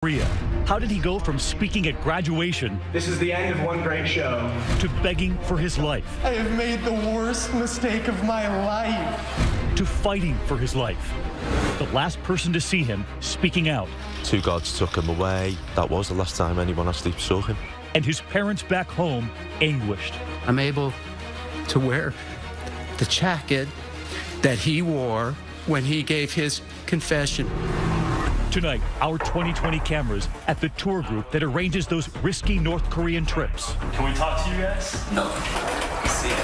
Korea. How did he go from speaking at graduation, "This is the end of one great show," to begging for his life? I have made the worst mistake of my life. To fighting for his life. The last person to see him speaking out. Two guards took him away. That was the last time anyone actually saw him. And his parents back home anguished. I'm able to wear the jacket that he wore when he gave his confession. Tonight, our 2020 cameras at the tour group that arranges those risky North Korean trips. Can we talk to you guys? No. See it.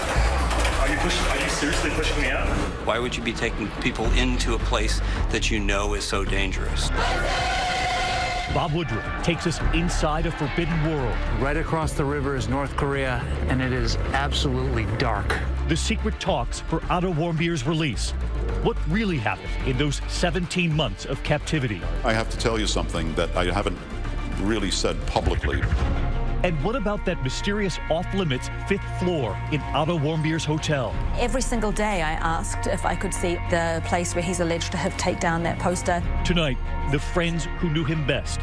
Are you seriously pushing me out? Why would you be taking people into a place that you know is so dangerous? Bob Woodruff takes us inside a forbidden world. Right across the river is North Korea, and it is absolutely dark. The secret talks for Otto Warmbier's release. What really happened in those 17 months of captivity? I have to tell you something that I haven't really said publicly. And what about that mysterious off-limits 5th floor in Otto Warmbier's hotel? Every single day I asked if I could see the place where he's alleged to have taken down that poster. Tonight, the friends who knew him best.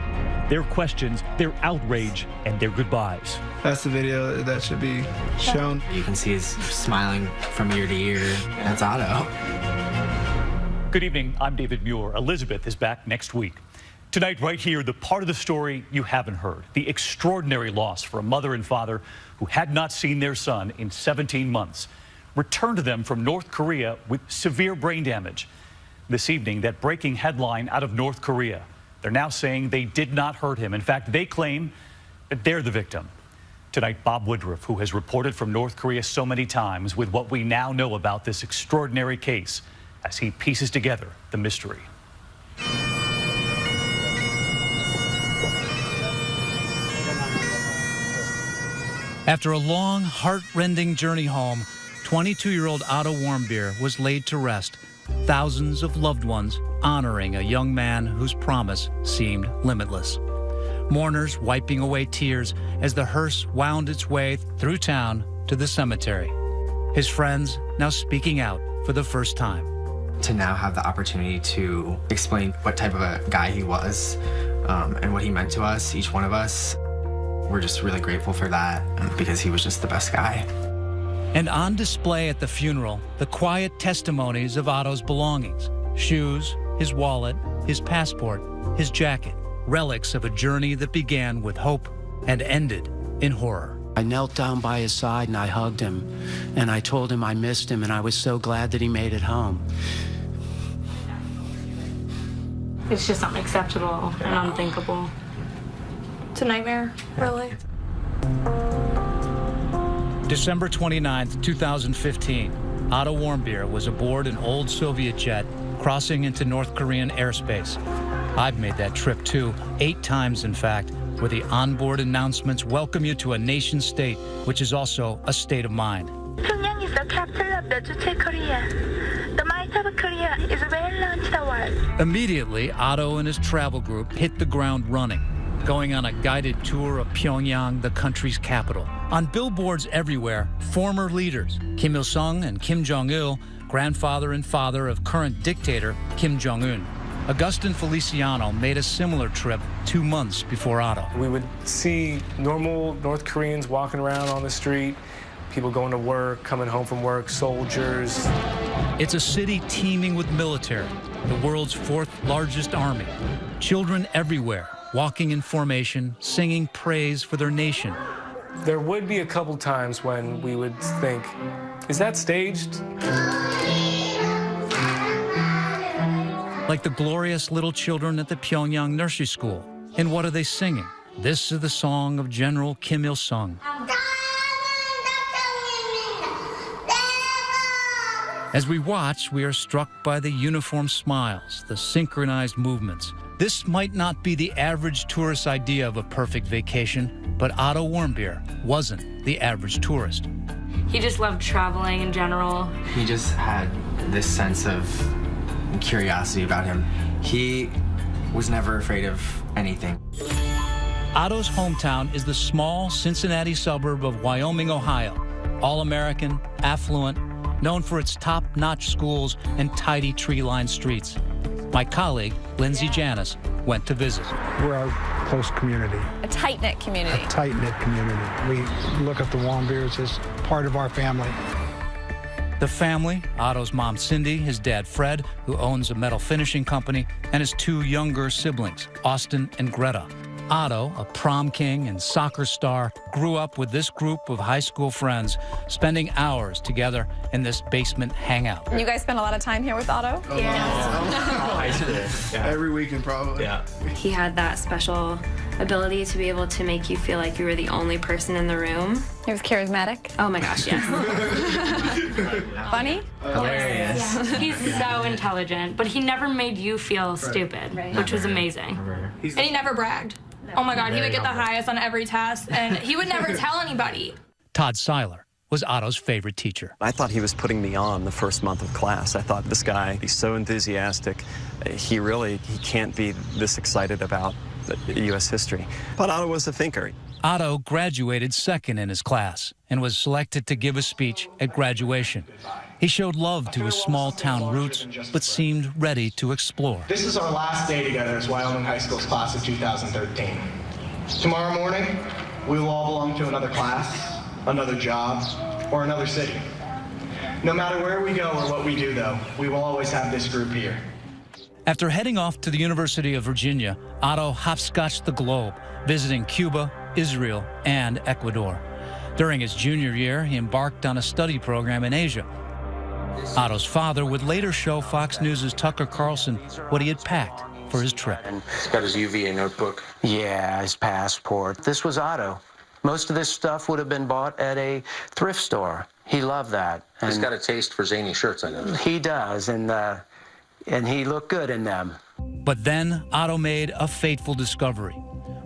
Their questions, their outrage, and their goodbyes. That's the video that should be shown. You can see he's smiling from ear to ear. That's Otto. Good evening, I'm David Muir. Elizabeth is back next week. Tonight, right here, the part of the story you haven't heard. The extraordinary loss for a mother and father who had not seen their son in 17 months. Returned to them from North Korea with severe brain damage. This evening, that breaking headline out of North Korea. They're now saying they did not hurt him. In fact, they claim that they're the victim. Tonight, Bob Woodruff, who has reported from North Korea so many times with what we now know about this extraordinary case, as he pieces together the mystery. After a long, heart-rending journey home, 22-year-old Otto Warmbier was laid to rest, thousands of loved ones honoring a young man whose promise seemed limitless. Mourners wiping away tears as the hearse wound its way through town to the cemetery. His friends now speaking out for the first time. To now have the opportunity to explain what type of a guy he was and what he meant to us, each one of us, we're just really grateful for that because he was just the best guy. And on display at the funeral, the quiet testimonies of Otto's belongings: shoes, his wallet, his passport, his jacket, relics of a journey that began with hope and ended in horror. I knelt down by his side and I hugged him, and I told him I missed him and I was so glad that he made it home. It's just unacceptable and unthinkable. It's a nightmare, really. December 29th, 2015, Otto Warmbier was aboard an old Soviet jet crossing into North Korean airspace. I've made that trip too, 8 times in fact, where the onboard announcements welcome you to a nation state, which is also a state of mind. Pyongyang is the capital of the Juche Korea. The might of Korea is well known to the world. Immediately, Otto and his travel group hit the ground running, going on a guided tour of Pyongyang, the country's capital. On billboards everywhere, former leaders, Kim Il-sung and Kim Jong-il, grandfather and father of current dictator Kim Jong-un. Augustin Feliciano made a similar trip 2 months before Otto. We would see normal North Koreans walking around on the street, people going to work, coming home from work, soldiers. It's a city teeming with military, the world's 4th largest army. Children everywhere, walking in formation, singing praise for their nation. There would be a couple times when we would think, is that staged? Like the glorious little children at the Pyongyang nursery school. And what are they singing? This is the song of General Kim Il-sung. As we watch, we are struck by the uniform smiles, the synchronized movements. This might not be the average tourist's idea of a perfect vacation, but Otto Warmbier wasn't the average tourist. He just loved traveling in general. He just had this sense of curiosity about him. He was never afraid of anything. Otto's hometown is the small Cincinnati suburb of Wyoming, Ohio. All-American, affluent, known for its top-notch schools and tidy tree-lined streets. My colleague, Lindsay Janis, went to visit. We're a close community, A tight-knit community. a tight-knit community. We look at the Warmbiers as part of our family. The family, Otto's mom Cindy, his dad Fred, who owns a metal finishing company, and his two younger siblings, Austin and Greta. Otto, a prom king and soccer star, grew up with this group of high school friends, spending hours together in this basement hangout. You guys spend a lot of time here with Otto? High school. Every weekend, probably. Yeah. He had that special ability to be able to make you feel like you were the only person in the room. He was charismatic. Oh my gosh, yes. Funny? Hilarious. Yeah. He's so intelligent, but he never made you feel stupid, which was amazing. And he never bragged. Oh my God, he would get the highest on every test, and he would never tell anybody. Todd Seiler was Otto's favorite teacher. I thought he was putting me on the first month of class. I thought, this guy, he's so enthusiastic. He can't be this excited about U.S. history. But Otto was a thinker. Otto graduated second in his class and was selected to give a speech at graduation. He showed love to his small-town roots, but seemed ready to explore. This is our last day together as Wyoming High School's class of 2013. Tomorrow morning, we will all belong to another class, another job, or another city. No matter where we go or what we do, though, we will always have this group here. After heading off to the University of Virginia, Otto hopscotched the globe, visiting Cuba, Israel, and Ecuador. During his junior year, he embarked on a study program in Asia. Otto's father would later show Fox News' Tucker Carlson what he had packed for his trip. He's got his UVA notebook. Yeah, his passport. This was Otto. Most of this stuff would have been bought at a thrift store. He loved that. He's got a taste for zany shirts, I know. He does, and he looked good in them. But then Otto made a fateful discovery,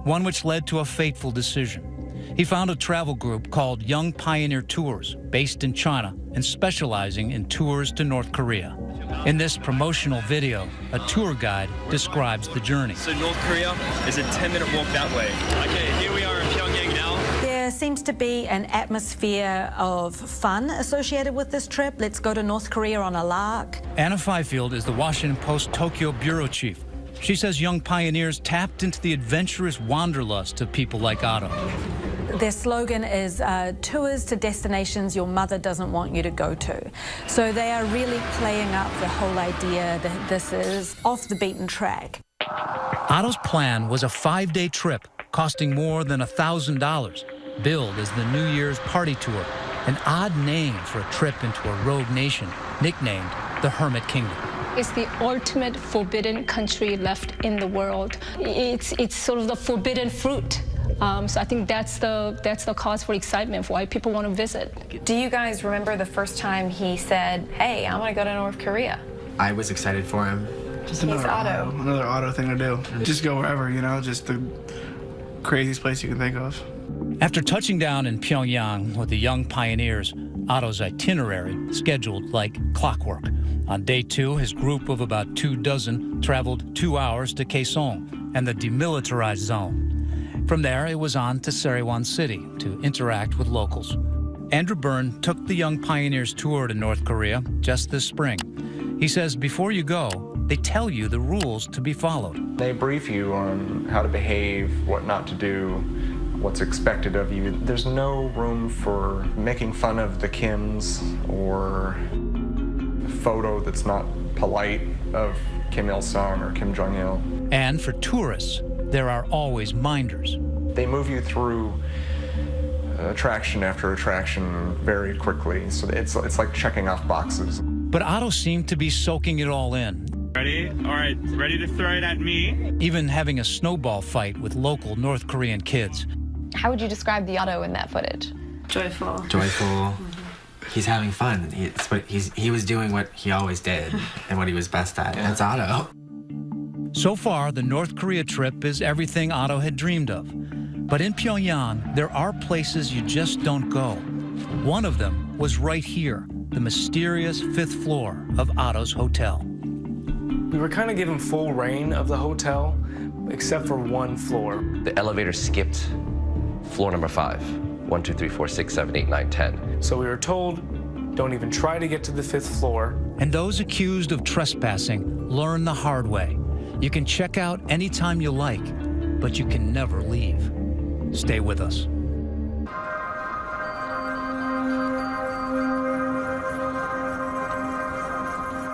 one which led to a fateful decision. He found a travel group called Young Pioneer Tours, based in China and specializing in tours to North Korea. In this promotional video, a tour guide describes the journey. So North Korea is a 10-minute walk that way. Okay, here we are in Pyongyang now. There seems to be an atmosphere of fun associated with this trip. Let's go to North Korea on a lark. Anna Fifield is the Washington Post Tokyo bureau chief. She says Young Pioneers tapped into the adventurous wanderlust of people like Otto. Their slogan is tours to destinations your mother doesn't want you to go to. So they are really playing up the whole idea that this is off the beaten track. Otto's plan was a 5-day trip costing more than $1,000, billed as the New Year's party tour, an odd name for a trip into a rogue nation nicknamed the Hermit Kingdom. It's the ultimate forbidden country left in the world. It's sort of the forbidden fruit. So I think that's the cause for excitement for why people want to visit. Do you guys remember the first time he said, hey, I want to go to North Korea? I was excited for him. Just another Otto thing to do. Just go wherever, you know, just the craziest place you can think of. After touching down in Pyongyang with the Young Pioneers, Otto's itinerary scheduled like clockwork. On day 2, his group of about 24 traveled 2 hours to Kaesong and the demilitarized zone. From there, it was on to Sarewan City to interact with locals. Andrew Byrne took the Young Pioneers tour to North Korea just this spring. He says before you go, they tell you the rules to be followed. They brief you on how to behave, what not to do, what's expected of you. There's no room for making fun of the Kims or a photo that's not polite of Kim Il-sung or Kim Jong-il. And for tourists, there are always minders. They move you through attraction after attraction very quickly, so it's like checking off boxes. But Otto seemed to be soaking it all in. Ready? All right, ready to throw it at me? Even having a snowball fight with local North Korean kids. How would you describe the Otto in that footage? Joyful. Joyful. He's having fun. He was doing what he always did and what he was best at. That's Otto. So far, the North Korea trip is everything Otto had dreamed of. But in Pyongyang, there are places you just don't go. One of them was right here, the mysterious 5th floor of Otto's hotel. We were kind of given full reign of the hotel, except for one floor. The elevator skipped floor number 5. 1, 2, 3, 4, 6, 7, 8, 9, 10. So we were told, don't even try to get to the 5th floor. And those accused of trespassing learn the hard way. You can check out anytime you like, but you can never leave. Stay with us.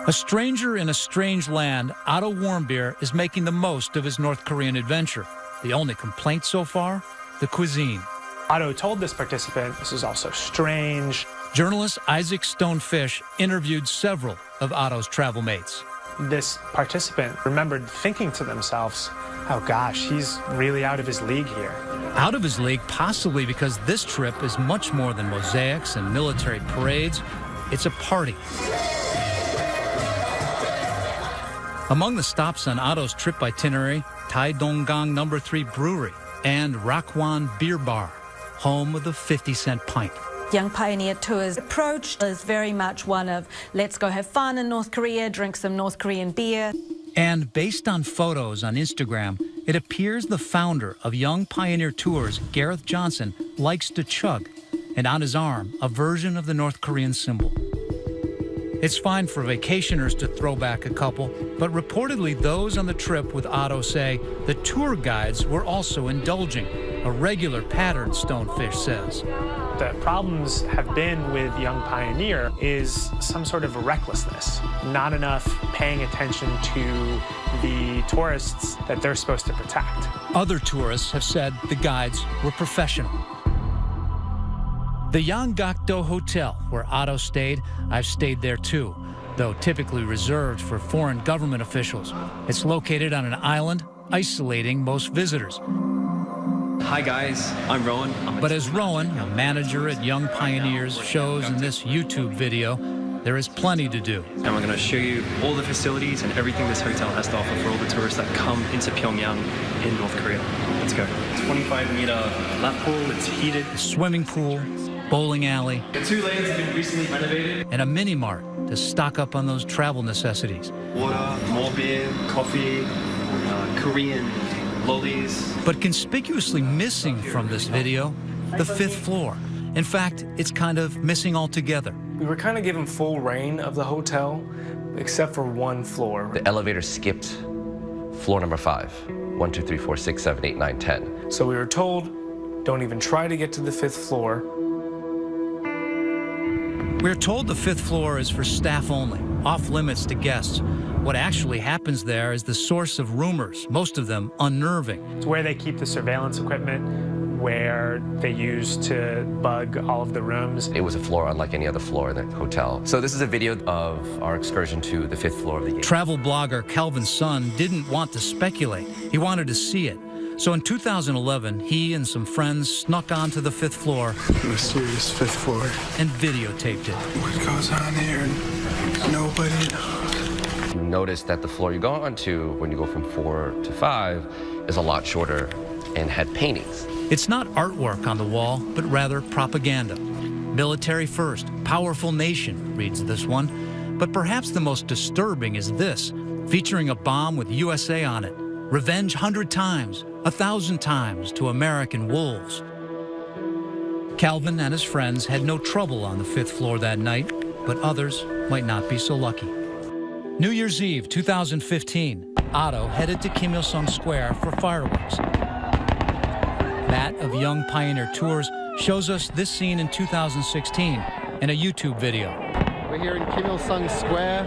A stranger in a strange land, Otto Warmbier is making the most of his North Korean adventure. The only complaint so far? The cuisine. Otto told this participant, "This is also strange." Journalist Isaac Stonefish interviewed several of Otto's travel mates. This participant remembered thinking to themselves, "Oh gosh, he's really out of his league here." Out of his league, possibly because this trip is much more than mosaics and military parades. It's a party. Among the stops on Otto's trip itinerary, Taedonggang No. 3 Brewery and Rakwan Beer Bar, home of the 50-cent pint. Young Pioneer Tours' approach is very much one of let's go have fun in North Korea, drink some North Korean beer. And based on photos on Instagram, it appears the founder of Young Pioneer Tours, Gareth Johnson, likes to chug, and on his arm, a version of the North Korean symbol. It's fine for vacationers to throw back a couple, but reportedly those on the trip with Otto say the tour guides were also indulging, a regular pattern, Stonefish says. The problems have been with Young Pioneer is some sort of recklessness, not enough paying attention to the tourists that they're supposed to protect. Other tourists have said the guides were professional. The Yanggakdo Hotel, where Otto stayed, I've stayed there too, though typically reserved for foreign government officials. It's located on an island, isolating most visitors. Hi guys, I'm Rowan. But as Rowan, a manager at Young Pioneers, shows in this YouTube video, there is plenty to do. And we're going to show you all the facilities and everything this hotel has to offer for all the tourists that come into Pyongyang in North Korea. Let's go. 25-meter lap pool, it's heated. A swimming pool, bowling alley. The 2 lanes have been recently renovated. And a mini-mart to stock up on those travel necessities. Water, more beer, coffee, Korean lollies. But conspicuously missing from this video, the 5th floor. In fact, it's kind of missing altogether. We were kind of given full reign of the hotel, except for one floor. The elevator skipped floor number 5. 1, 2, 3, 4, 6, 7, 8, 9, 10. So we were told, don't even try to get to the 5th floor. We're told the 5th floor is for staff only, off limits to guests. What actually happens there is the source of rumors, most of them unnerving. It's where they keep the surveillance equipment, where they use to bug all of the rooms. It was a floor unlike any other floor in the hotel. So this is a video of our excursion to the 5th floor of the gate. Travel blogger Calvin Sun didn't want to speculate. He wanted to see it. So in 2011, he and some friends snuck onto the 5th floor. Mysterious 5th floor. And videotaped it. What goes on here? Nobody knows. You notice that the floor you go onto when you go from 4 to 5 is a lot shorter and had paintings. It's not artwork on the wall, but rather propaganda. Military first, powerful nation, reads this one. But perhaps the most disturbing is this, featuring a bomb with USA on it. Revenge 100 times, 1,000 times to American wolves. Calvin and his friends had no trouble on the 5th floor that night, but others might not be so lucky. New Year's Eve 2015, Otto headed to Kim Il-sung Square for fireworks. That of Young Pioneer Tours shows us this scene in 2016 in a YouTube video. We're here in Kim Il-sung Square,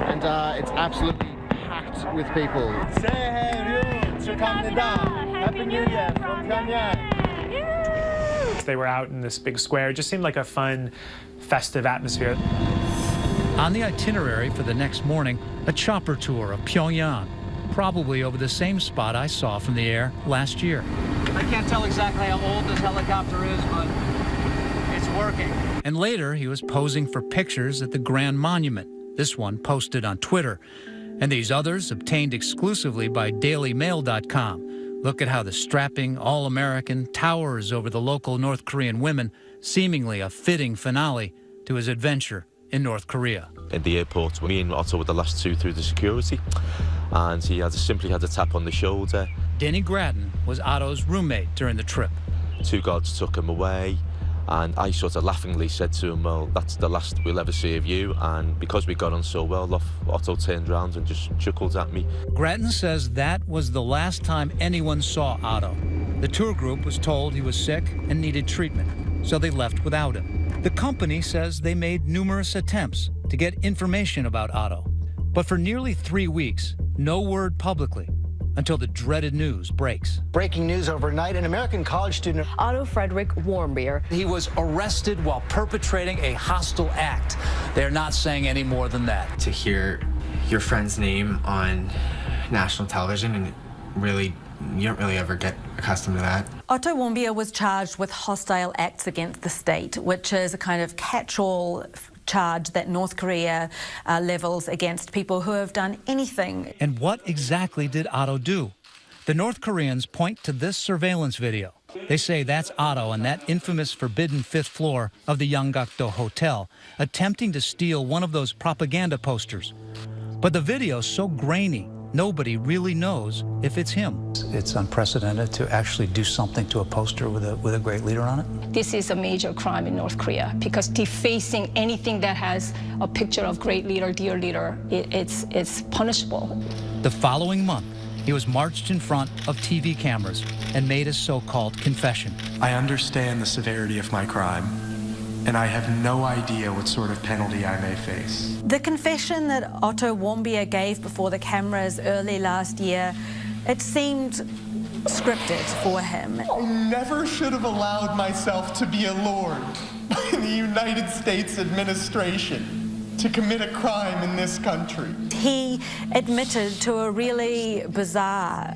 and it's absolutely packed with people. Happy New Year from Pyongyang. They were out in this big square. It just seemed like a fun, festive atmosphere. On the itinerary for the next morning, a chopper tour of Pyongyang, probably over the same spot I saw from the air last year. I can't tell exactly how old this helicopter is, but it's working. And later, he was posing for pictures at the Grand Monument, this one posted on Twitter. And these others obtained exclusively by DailyMail.com. Look at how the strapping, all-American towers over the local North Korean women, seemingly a fitting finale to his adventure in North Korea. At the airport, me and Otto were the last two through the security, and he simply had a tap on the shoulder. Denny Grattan was Otto's roommate during the trip. 2 guards took him away, And I sort of laughingly said to him, well, that's the last we'll ever see of you. And because we got on so well, Otto turned around and just chuckled at me. Grattan says that was the last time anyone saw Otto. The tour group was told he was sick and needed treatment, so they left without him. The company says they made numerous attempts to get information about Otto. But for nearly 3 weeks, no word publicly, until the dreaded news breaks. Breaking news overnight, an American college student, Otto Warmbier. He was arrested while perpetrating a hostile act. They're not saying any more than that. To hear your friend's name on national television, and you don't really ever get accustomed to that. Otto Warmbier was charged with hostile acts against the state, which is a kind of catch-all charge that North Korea levels against people who have done anything. And what exactly did Otto do? The North Koreans point to this surveillance video. They say that's Otto on that infamous forbidden 5th floor of the Yanggakdo Hotel, attempting to steal one of those propaganda posters. But the video's so grainy, nobody really knows if it's him. It's unprecedented to actually do something to a poster with a great leader on it. This is a major crime in North Korea because defacing anything that has a picture of great leader, dear leader, it's punishable. The following month, he was marched in front of TV cameras and made a so-called confession. I understand the severity of my crime, and I have no idea what sort of penalty I may face. The confession that Otto Warmbier gave before the cameras early last year, it seemed scripted for him. I never should have allowed myself to be allured by the United States administration to commit a crime in this country. He admitted to a really bizarre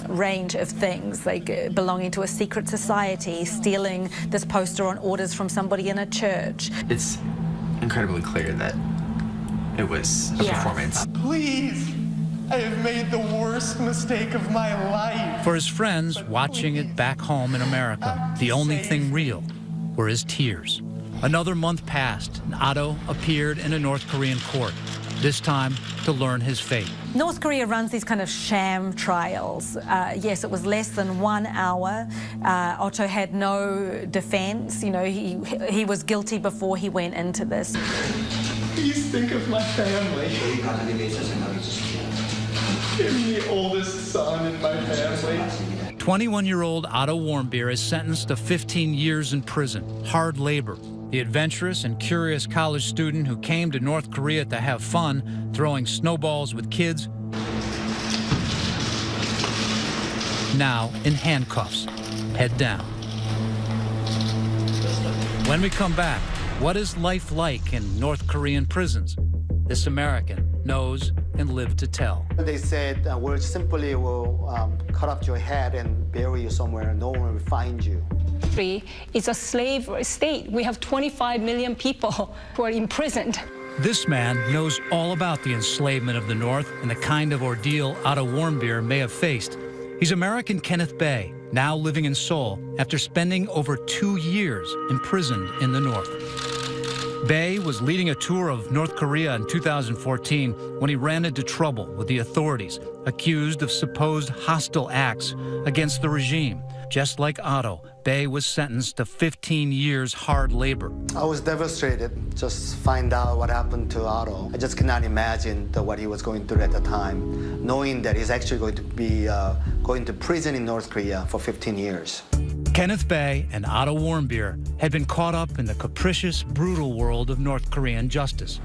range of things, like belonging to a secret society, stealing this poster on orders from somebody in a church. It's incredibly clear that it was a performance. Please, I have made the worst mistake of my life. For his friends watching it back home in America, the only thing real were his tears. Another month passed, and Otto appeared in a North Korean court, this time to learn his fate. North Korea runs these kind of sham trials. Yes, it was less than 1 hour. Otto had no defense. You know, he was guilty before he went into this. Please think of my family. Give me the oldest son in my family. 21-year-old Otto Warmbier is sentenced to 15 years in prison, hard labor. The adventurous and curious college student who came to North Korea to have fun, throwing snowballs with kids, now in handcuffs, head down. When we come back, what is life like in North Korean prisons? This American knows and lived to tell. They said, we'll simply cut off your head and bury you somewhere. No one will find you. It's a slave state. We have 25 million people who are imprisoned. This man knows all about the enslavement of the North and the kind of ordeal Otto Warmbier may have faced. He's American Kenneth Bay, now living in Seoul after spending over 2 years imprisoned in the North. Bay was leading a tour of North Korea in 2014 when he ran into trouble with the authorities, accused of supposed hostile acts against the regime. Just like Otto, Bay was sentenced to 15 years hard labor. I was devastated just find out what happened to Otto. I just cannot imagine what he was going through at the time, knowing that he's actually going to be going to prison in North Korea for 15 years. Kenneth Bay and Otto Warmbier had been caught up in the capricious, brutal world of North Korean justice.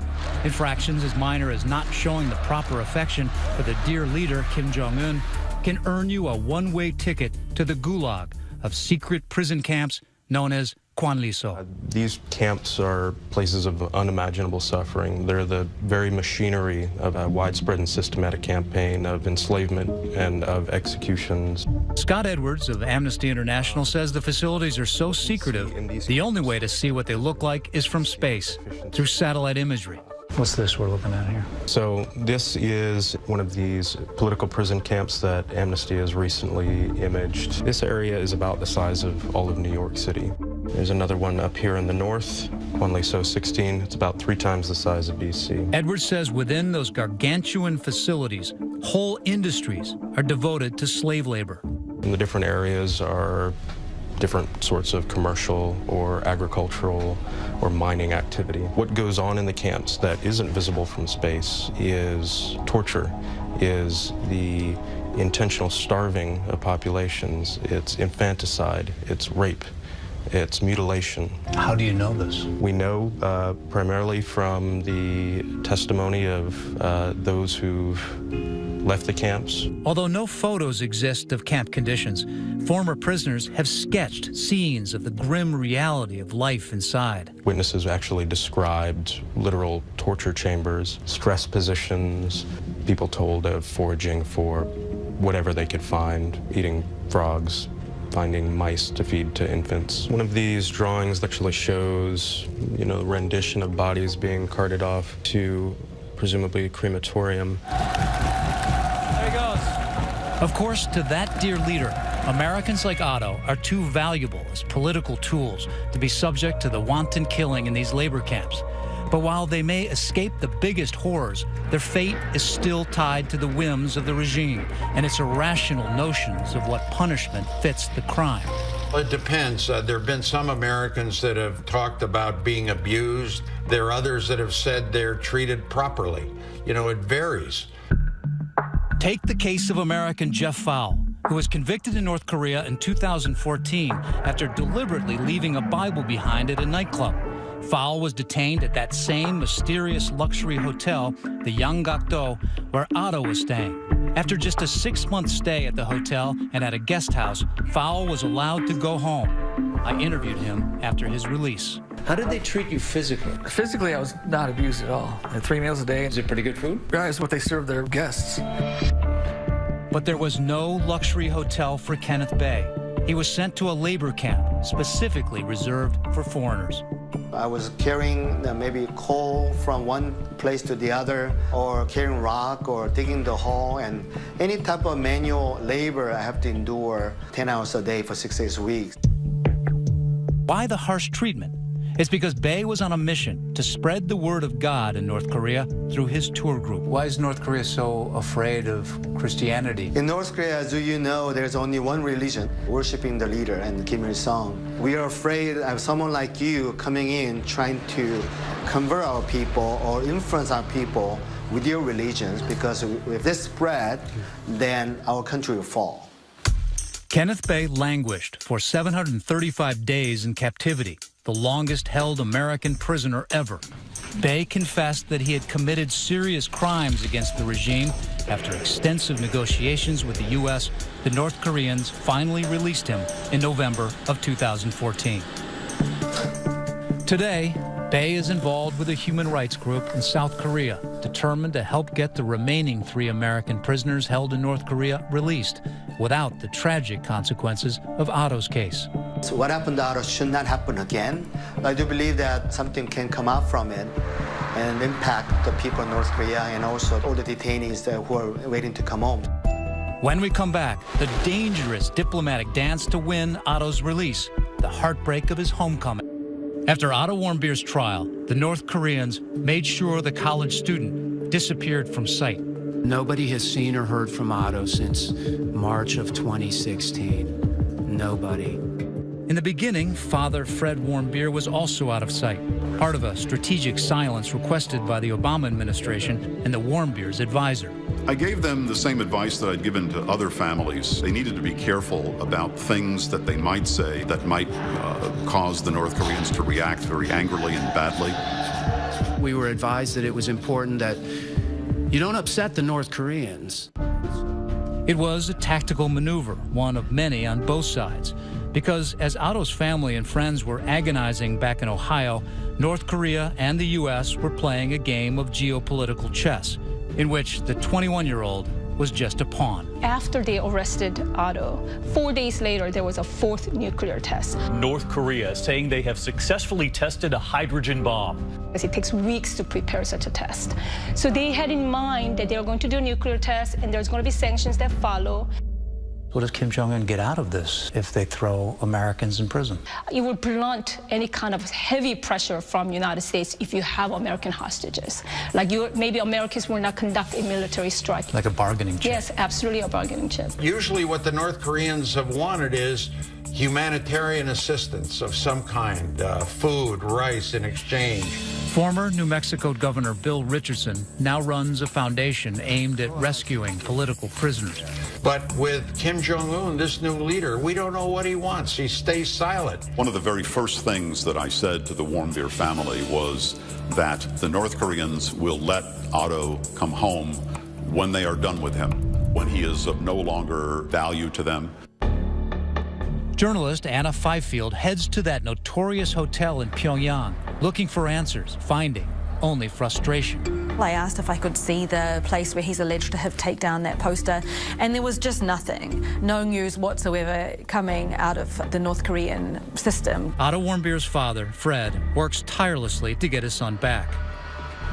Infractions as minor as not showing the proper affection for the dear leader, Kim Jong-un, can earn you a one-way ticket to the gulag of secret prison camps known as Kwanliso. These camps are places of unimaginable suffering. They're the very machinery of a widespread and systematic campaign of enslavement and of executions. Scott Edwards of Amnesty International says the facilities are so secretive, the only way to see what they look like is from space, through satellite imagery. What's this we're looking at here? So this is one of these political prison camps that Amnesty has recently imaged. This area is about the size of all of New York City. There's another one up here in the north, Kwanliso 16. It's about 3 times the size of BC. Edwards says within those gargantuan facilities, whole industries are devoted to slave labor. And the different areas are different sorts of commercial or agricultural or mining activity. What goes on in the camps that isn't visible from space is torture, is the intentional starving of populations, it's infanticide, it's rape, it's mutilation. How do you know this? We know primarily from the testimony of those who've left the camps. Although no photos exist of camp conditions, former prisoners have sketched scenes of the grim reality of life inside. Witnesses actually described literal torture chambers, stress positions, people told of foraging for whatever they could find, eating frogs, finding mice to feed to infants. One of these drawings actually shows, you know, rendition of bodies being carted off to presumably a crematorium. There he goes. Of course, to that dear leader, Americans like Otto are too valuable as political tools to be subject to the wanton killing in these labor camps. But while they may escape the biggest horrors, their fate is still tied to the whims of the regime and its irrational notions of what punishment fits the crime. Well, it depends. There have been some Americans that have talked about being abused. There are others that have said they're treated properly. You know, it varies. Take the case of American Jeff Fowle, who was convicted in North Korea in 2014 after deliberately leaving a Bible behind at a nightclub. Fowle was detained at that same mysterious luxury hotel, the Yanggakdo, where Otto was staying. After just a 6-month stay at the hotel and at a guest house, Fowle was allowed to go home. I interviewed him after his release. How did they treat you physically? Physically, I was not abused at all. I had 3 meals a day. Is it pretty good food? Yeah, it's what they serve their guests. But there was no luxury hotel for Kenneth Bay. He was sent to a labor camp specifically reserved for foreigners. I was carrying maybe coal from one place to the other, or carrying rock, or digging the hole, and any type of manual labor I have to endure 10 hours a day for 6 days a week. Why the harsh treatment? It's because Bay was on a mission to spread the word of God in North Korea through his tour group. Why is North Korea so afraid of Christianity? In North Korea, as you know, there's only one religion, worshiping the leader and Kim Il-sung. We are afraid of someone like you coming in, trying to convert our people or influence our people with your religions, because if this spread, then our country will fall. Kenneth Bay languished for 735 days in captivity, the longest held American prisoner ever. Bay confessed that he had committed serious crimes against the regime. After extensive negotiations with the U.S., the North Koreans finally released him in November of 2014. Today, Bay is involved with a human rights group in South Korea, determined to help get the remaining 3 American prisoners held in North Korea released without the tragic consequences of Otto's case. So what happened to Otto should not happen again. I do believe that something can come out from it and impact the people in North Korea and also all the detainees who are waiting to come home. When we come back, the dangerous diplomatic dance to win Otto's release, the heartbreak of his homecoming. After Otto Warmbier's trial, the North Koreans made sure the college student disappeared from sight. Nobody has seen or heard from Otto since March of 2016. Nobody. In the beginning, Father Fred Warmbier was also out of sight, part of a strategic silence requested by the Obama administration and the Warmbiers' advisor. I gave them the same advice that I'd given to other families. They needed to be careful about things that they might say that might cause the North Koreans to react very angrily and badly. We were advised that it was important that you don't upset the North Koreans. It was a tactical maneuver, one of many on both sides, because as Otto's family and friends were agonizing back in Ohio, North Korea and the U.S. were playing a game of geopolitical chess, in which the 21-year-old was just a pawn. After they arrested Otto, 4 days later, there was a 4th nuclear test. North Korea saying they have successfully tested a hydrogen bomb. It takes weeks to prepare such a test. So they had in mind that they were going to do a nuclear test and there's going to be sanctions that follow. What does Kim Jong-un get out of this if they throw Americans in prison? It would blunt any kind of heavy pressure from the United States if you have American hostages. Like maybe Americans will not conduct a military strike. Like a bargaining chip? Yes, absolutely a bargaining chip. Usually what the North Koreans have wanted is humanitarian assistance of some kind, food, rice in exchange. Former New Mexico Governor Bill Richardson now runs a foundation aimed at rescuing political prisoners. But with Kim Jong-un, this new leader, we don't know what he wants. He stays silent. One of the very first things that I said to the Warmbier family was that the North Koreans will let Otto come home when they are done with him, when he is of no longer value to them. Journalist Anna Fifield heads to that notorious hotel in Pyongyang, looking for answers, finding only frustration. I asked if I could see the place where he's alleged to have taken down that poster, and there was just nothing. No news whatsoever coming out of the North Korean system. Otto Warmbier's father, Fred, works tirelessly to get his son back.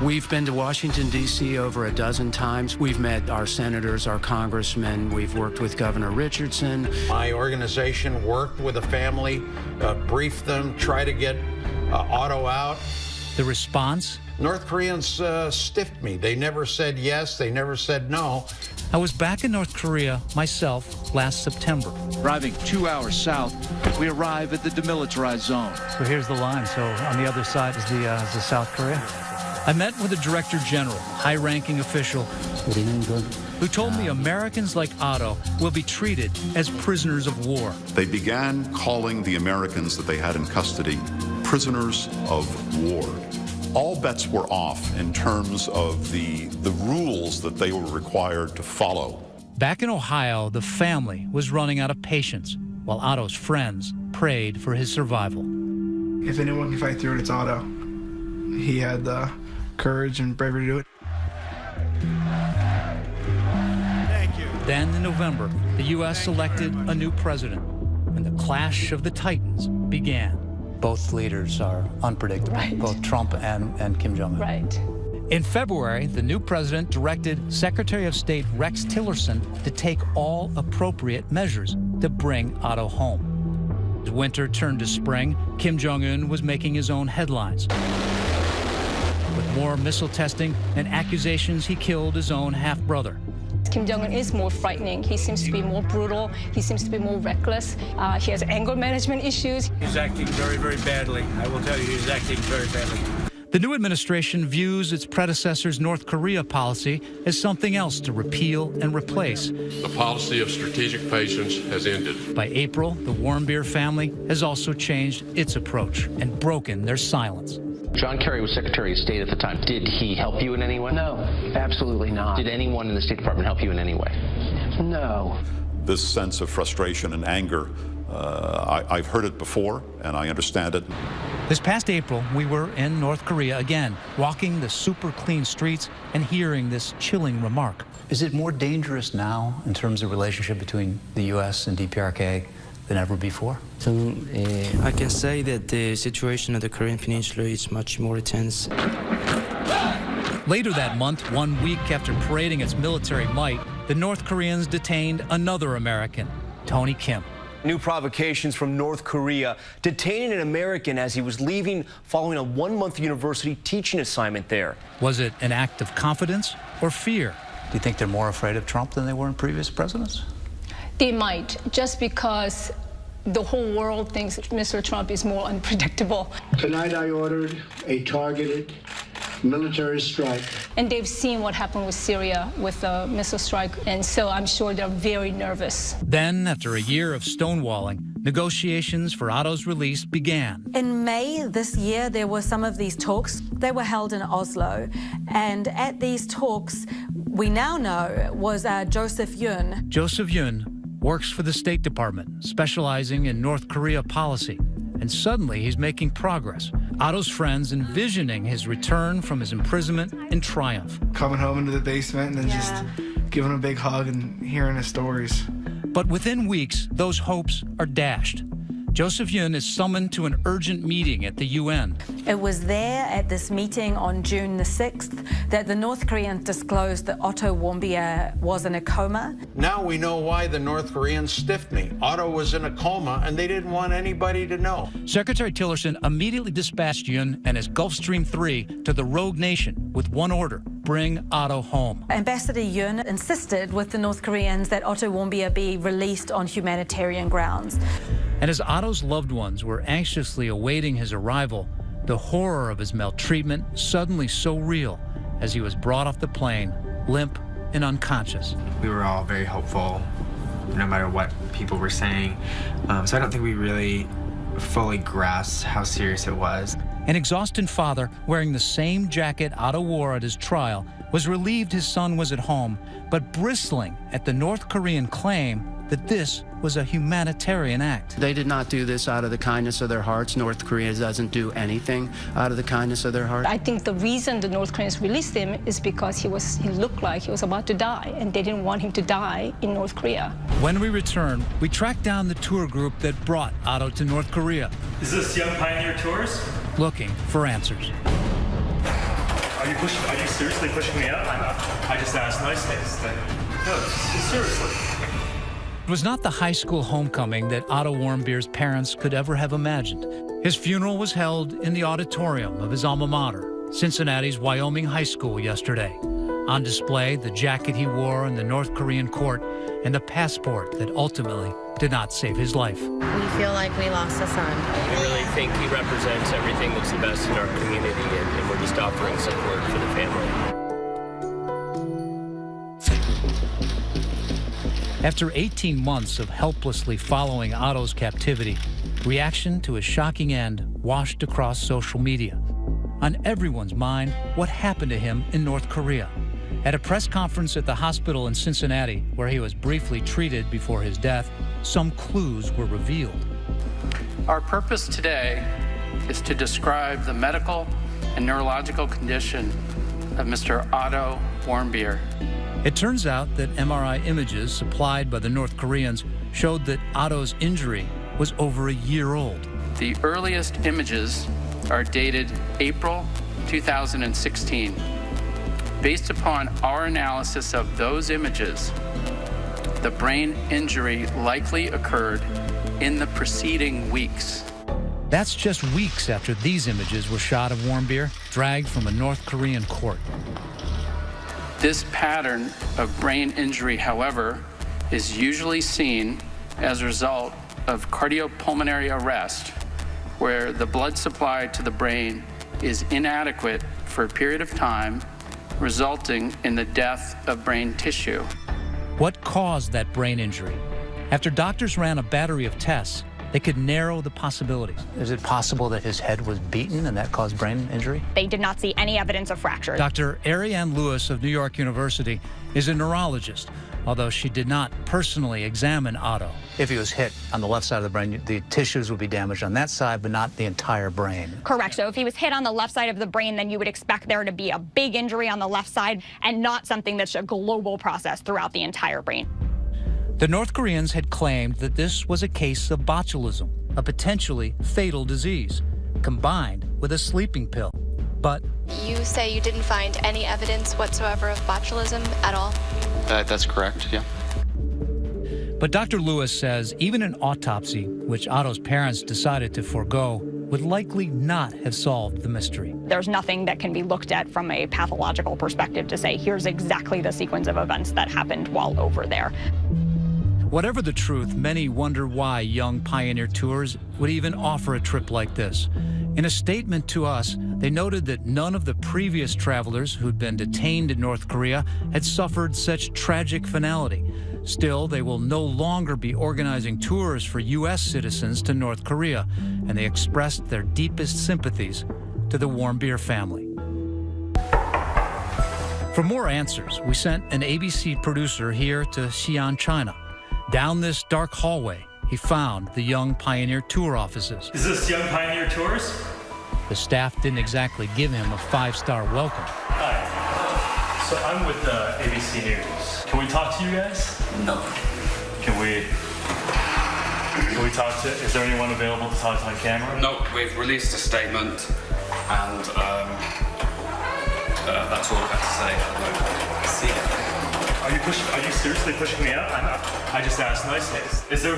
We've been to Washington, D.C. over a dozen times. We've met our senators, our congressmen. We've worked with Governor Richardson. My organization worked with the family, briefed them, tried to get Otto out. The response? North Koreans stiffed me. They never said yes. They never said no. I was back in North Korea myself last September. Driving 2 hours south, we arrive at the demilitarized zone. So here's the line. So on the other side is the South Korea. I met with the Director General, high-ranking official, who told me Americans like Otto will be treated as prisoners of war. They began calling the Americans that they had in custody prisoners of war. All bets were off in terms of the rules that they were required to follow. Back in Ohio, the family was running out of patience, while Otto's friends prayed for his survival. If anyone can fight through it, it's Otto. He had the courage and bravery to do it. Thank you. Then in November, the U.S. elected a new president, and the clash of the titans began. Both leaders are unpredictable, right. Both Trump and Kim Jong-un. Right. In February, the new president directed Secretary of State Rex Tillerson to take all appropriate measures to bring Otto home. As winter turned to spring, Kim Jong-un was making his own headlines, with more missile testing and accusations he killed his own half-brother. Kim Jong-un is more frightening. He seems to be more brutal. He seems to be more reckless. He has anger management issues. He's acting very, very badly. I will tell you, he's acting very badly. The new administration views its predecessor's North Korea policy as something else to repeal and replace. The policy of strategic patience has ended. By April, the Warmbier family has also changed its approach and broken their silence. John Kerry was Secretary of State at the time. Did he help you in any way? No, absolutely not. Did anyone in the State Department help you in any way? No. This sense of frustration and anger, I've heard it before, and I understand it. This past April, we were in North Korea again, walking the super clean streets and hearing this chilling remark. Is it more dangerous now in terms of relationship between the U.S. and DPRK than ever before? I can say that the situation of the Korean Peninsula is much more tense. Later that month, 1 week after parading its military might, the North Koreans detained another American, Tony Kim. New provocations from North Korea, detaining an American as he was leaving following a one-month university teaching assignment there. Was it an act of confidence or fear? Do you think they're more afraid of Trump than they were in previous presidents? They might, just because the whole world thinks Mr. Trump is more unpredictable. Tonight I ordered a targeted military strike. And they've seen what happened with Syria with the missile strike, and so I'm sure they're very nervous. Then, after a year of stonewalling, negotiations for Otto's release began. In May this year, there were some of these talks. They were held in Oslo, and at these talks, we now know was Joseph Yun. Joseph Yun works for the State Department, specializing in North Korea policy. And suddenly, he's making progress. Otto's friends envisioning his return from his imprisonment in triumph. Coming home into the basement and then just giving him a big hug and hearing his stories. But within weeks, those hopes are dashed. Joseph Yun is summoned to an urgent meeting at the UN. It was there at this meeting on June the 6th that the North Koreans disclosed that Otto Warmbier was in a coma. Now we know why the North Koreans stiffed me. Otto was in a coma, and they didn't want anybody to know. Secretary Tillerson immediately dispatched Yun and his Gulfstream 3 to the rogue nation with one order: bring Otto home. Ambassador Yun insisted with the North Koreans that Otto Warmbier be released on humanitarian grounds. And as Otto's loved ones were anxiously awaiting his arrival, the horror of his maltreatment suddenly so real as he was brought off the plane, limp and unconscious. We were all very hopeful, no matter what people were saying. So I don't think we really fully grasped how serious it was. An exhausted father, wearing the same jacket Otto wore at his trial, was relieved his son was at home, but bristling at the North Korean claim that this was a humanitarian act. They did not do this out of the kindness of their hearts. North Korea doesn't do anything out of the kindness of their heart. I think the reason the North Koreans released him is because he looked like he was about to die, and they didn't want him to die in North Korea. When we return, we track down the tour group that brought Otto to North Korea. Is this Young Pioneer Tours? Looking for answers. Are you seriously pushing me up? I just asked nice things. No, seriously. It was not the high school homecoming that Otto Warmbier's parents could ever have imagined. His funeral was held in the auditorium of his alma mater, Cincinnati's Wyoming High School, yesterday. On display, the jacket he wore in the North Korean court and the passport that ultimately did not save his life. We feel like we lost a son. We really think he represents everything that's the best in our community, and we're just offering support for the family. After 18 months of helplessly following Otto's captivity, reaction to his shocking end washed across social media. On everyone's mind, what happened to him in North Korea. At a press conference at the hospital in Cincinnati, where he was briefly treated before his death, some clues were revealed. Our purpose today is to describe the medical and neurological condition of Mr. Otto Warmbier. It turns out that MRI images supplied by the North Koreans showed that Otto's injury was over a year old. The earliest images are dated April 2016. Based upon our analysis of those images, the brain injury likely occurred in the preceding weeks. That's just weeks after these images were shot of Warmbier, dragged from a North Korean court. This pattern of brain injury, however, is usually seen as a result of cardiopulmonary arrest, where the blood supply to the brain is inadequate for a period of time, resulting in the death of brain tissue. What caused that brain injury? After doctors ran a battery of tests, they could narrow the possibilities. Is it possible that his head was beaten and that caused brain injury? They did not see any evidence of fracture. Dr. Ariane Lewis of New York University is a neurologist, although she did not personally examine Otto. If he was hit on the left side of the brain, the tissues would be damaged on that side, but not the entire brain. Correct. So if he was hit on the left side of the brain, then you would expect there to be a big injury on the left side and not something that's a global process throughout the entire brain. The North Koreans had claimed that this was a case of botulism, a potentially fatal disease, combined with a sleeping pill. But you say you didn't find any evidence whatsoever of botulism at all? That's correct, yeah. But Dr. Lewis says even an autopsy, which Otto's parents decided to forego, would likely not have solved the mystery. There's nothing that can be looked at from a pathological perspective to say, here's exactly the sequence of events that happened while over there. Whatever the truth, many wonder why Young Pioneer Tours would even offer a trip like this. In a statement to us, they noted that none of the previous travelers who'd been detained in North Korea had suffered such tragic finality. Still, they will no longer be organizing tours for U.S. citizens to North Korea, and they expressed their deepest sympathies to the Warmbier family. For more answers, we sent an ABC producer here to Xi'an, China. Down this dark hallway, he found the Young Pioneer Tour offices. Is this Young Pioneer Tours? The staff didn't exactly give him a five-star welcome. Hi. So I'm with ABC News. Can we talk to you guys? No. Can we Can we talk to, is there anyone available to talk to on camera? No, we've released a statement, and that's all I've got to say at the moment. See ya. Are you seriously pushing me out? I just asked nicely. Is there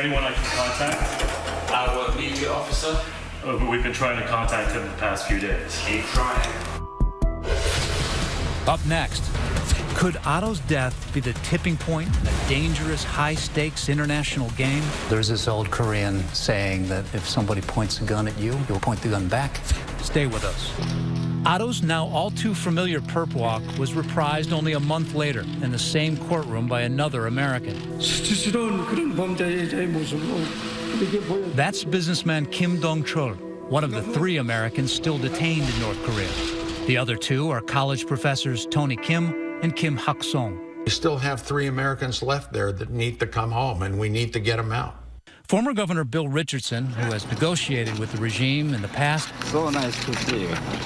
anyone I can contact? Our media officer. We've been trying to contact him the past few days. Keep trying. Up next, could Otto's death be the tipping point in a dangerous, high-stakes international game? There's this old Korean saying that if somebody points a gun at you, you'll point the gun back. Stay with us. Otto's now all-too-familiar perp walk was reprised only a month later in the same courtroom by another American. That's businessman Kim Dong-chul, one of the 3 Americans still detained in North Korea. The other 2 are college professors Tony Kim and Kim Hak-song. We still have 3 Americans left there that need to come home, and we need to get them out. Former Governor Bill Richardson, who has negotiated with the regime in the past,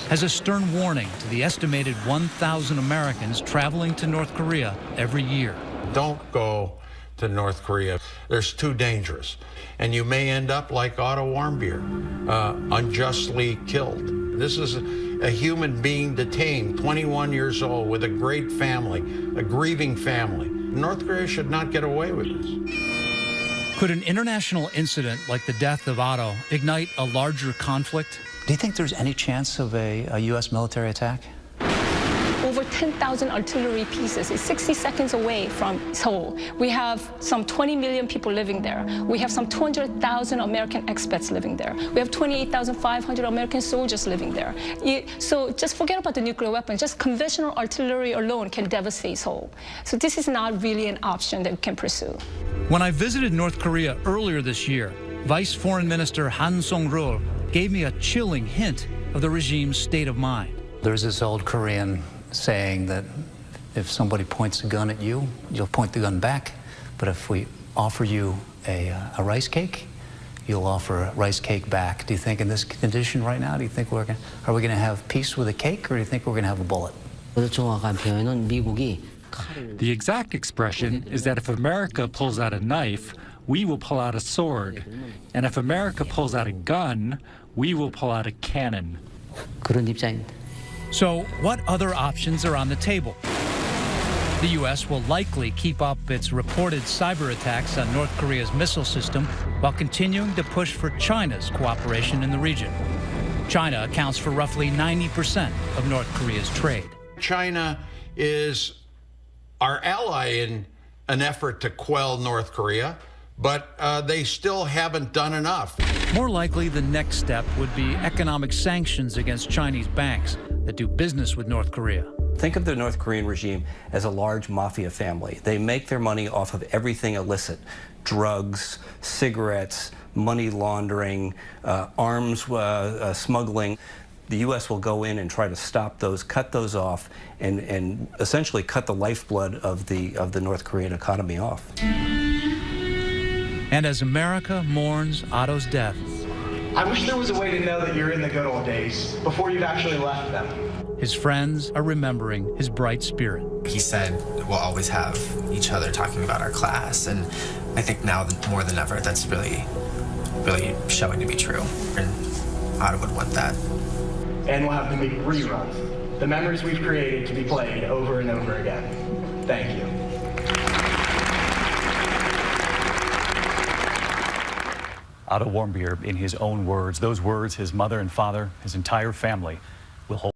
has a stern warning to the estimated 1,000 Americans traveling to North Korea every year. Don't go to North Korea. It's too dangerous. And you may end up like Otto Warmbier, unjustly killed. This is a human being detained, 21 years old, with a great family, a grieving family. North Korea should not get away with this. Could an international incident like the death of Otto ignite a larger conflict? Do you think there's any chance of a U.S. military attack? Over 10,000 artillery pieces is 60 seconds away from Seoul. We have some 20 million people living there. We have some 200,000 American expats living there. We have 28,500 American soldiers living there. So just forget about the nuclear weapons. Just conventional artillery alone can devastate Seoul. So this is not really an option that we can pursue. When I visited North Korea earlier this year, Vice Foreign Minister Han Song-rul gave me a chilling hint of the regime's state of mind. There's this old Korean saying that if somebody points a gun at you, you'll point the gun back. But if we offer you a rice cake, you'll offer a rice cake back. Do you think in this condition right now, are we going to have peace with a cake, or do you think we're going to have a bullet? The exact expression is that if America pulls out a knife, we will pull out a sword. And if America pulls out a gun, we will pull out a cannon. So what other options are on the table? The U.S. will likely keep up its reported cyber attacks on North Korea's missile system while continuing to push for China's cooperation in the region. China accounts for roughly 90% of North Korea's trade. China is our ally in an effort to quell North Korea, but they still haven't done enough. More likely, the next step would be economic sanctions against Chinese banks that do business with North Korea. Think of the North Korean regime as a large mafia family. They make their money off of everything illicit: drugs, cigarettes, money laundering, arms smuggling. The U.S. will go in and try to stop those, cut those off, and essentially cut the lifeblood of the North Korean economy off. And as America mourns Otto's death, I wish there was a way to know that you're in the good old days before you've actually left them. his friends are remembering his bright spirit. He said we'll always have each other talking about our class, and I think now more than ever that's really showing to be true, and Otto would want that. And we'll have to make reruns. The memories we've created to be played over and over again. Thank you. Otto Warmbier, in his own words, those words his mother and father, his entire family will hold.